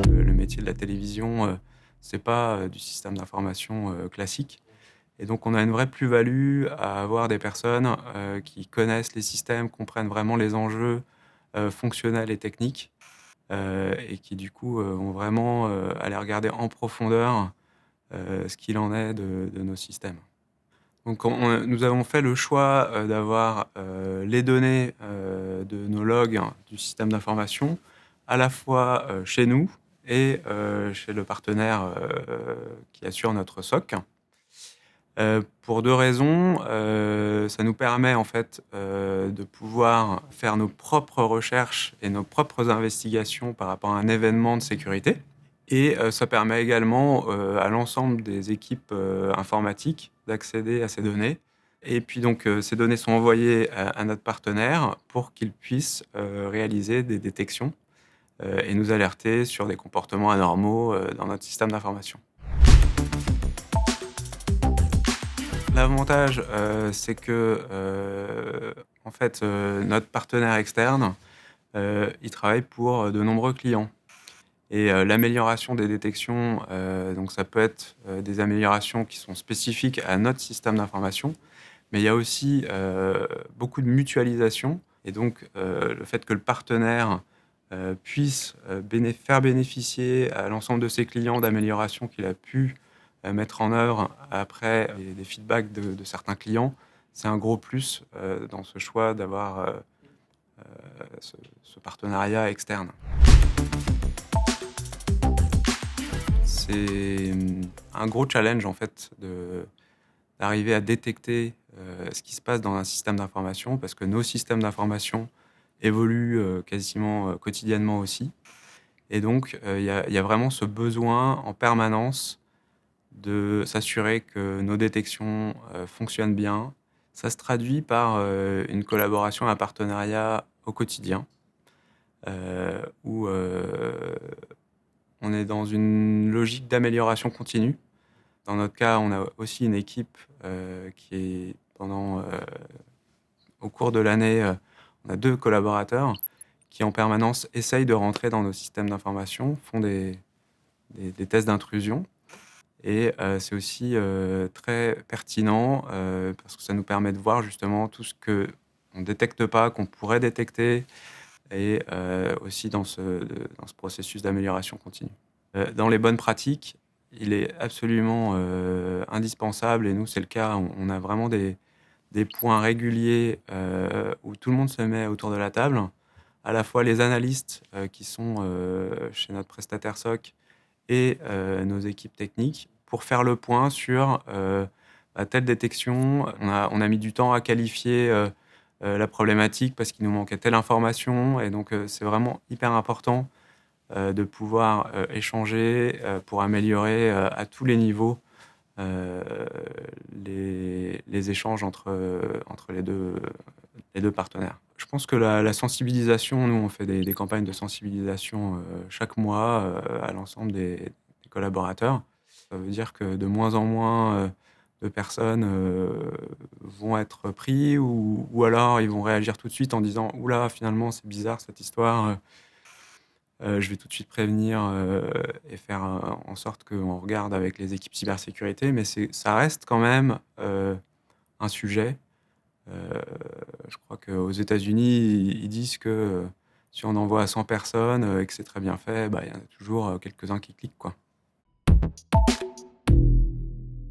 Le métier de la télévision, c'est pas, du système d'information, classique et donc on a une vraie plus-value à avoir des personnes, qui connaissent les systèmes, comprennent vraiment les enjeux, fonctionnels et techniques, et qui du coup, vont vraiment, aller regarder en profondeur, ce qu'il en est de nos systèmes. Donc nous avons fait le choix, d'avoir, les données, de nos logs du système d'information, à la fois, chez nous et chez le partenaire, qui assure notre SOC. Pour 2 raisons, ça nous permet en fait, de pouvoir faire nos propres recherches et nos propres investigations par rapport à un événement de sécurité et ça permet également, à l'ensemble des équipes, informatiques d'accéder à ces données et puis donc ces données sont envoyées à notre partenaire pour qu'il puisse, réaliser des détections, et nous alerter sur des comportements anormaux, dans notre système d'information. L'avantage, c'est que, en fait, notre partenaire externe, il travaille pour, de nombreux clients et l'amélioration des détections, donc ça peut être, des améliorations qui sont spécifiques à notre système d'information, mais il y a aussi, beaucoup de mutualisation et donc le fait que le partenaire, puisse, faire bénéficier à l'ensemble de ses clients d'améliorations qu'il a pu, mettre en œuvre après des feedbacks de certains clients, c'est un gros plus, dans ce choix d'avoir, ce partenariat externe. C'est, un gros challenge en fait d'arriver à détecter, ce qui se passe dans un système d'information parce que nos systèmes d'information évoluent, quasiment, quotidiennement aussi et donc il y a vraiment ce besoin en permanence de s'assurer que nos détections, fonctionnent bien. Ça se traduit par, une collaboration, un partenariat au quotidien, où, on est dans une logique d'amélioration continue. Dans notre cas, on a aussi une équipe, qui est au cours de l'année, on a 2 collaborateurs qui en permanence essayent de rentrer dans nos systèmes d'information, font des tests d'intrusion et c'est aussi, très pertinent, parce que ça nous permet de voir justement tout ce qu'on ne détecte pas, qu'on pourrait détecter et aussi dans ce processus d'amélioration continue. Dans les bonnes pratiques, il est absolument, indispensable et nous, c'est le cas, on a vraiment des points réguliers, où tout le monde se met autour de la table. À la fois les analystes, qui sont, chez notre prestataire SOC et nos équipes techniques pour faire le point sur, telle détection. On a mis du temps à qualifier, la problématique parce qu'il nous manquait telle information et donc c'est vraiment hyper important, de pouvoir, échanger, pour améliorer, à tous les niveaux, heu, les échanges entre les deux partenaires. Je pense que la sensibilisation, nous, on fait des campagnes de sensibilisation, chaque mois, à l'ensemble des collaborateurs. Ça veut dire que de moins en moins, de personnes, vont être pris ou alors ils vont réagir tout de suite en disant: «Ouh là, finalement, c'est bizarre cette histoire, je vais tout de suite prévenir, et faire, en sorte qu'on regarde avec les équipes cybersécurité», mais ça reste quand même, un sujet. Je crois qu'aux États-Unis, ils disent que, si on envoie à 100 personnes, et que c'est très bien fait, bah, il y en a toujours, quelques-uns qui cliquent, quoi.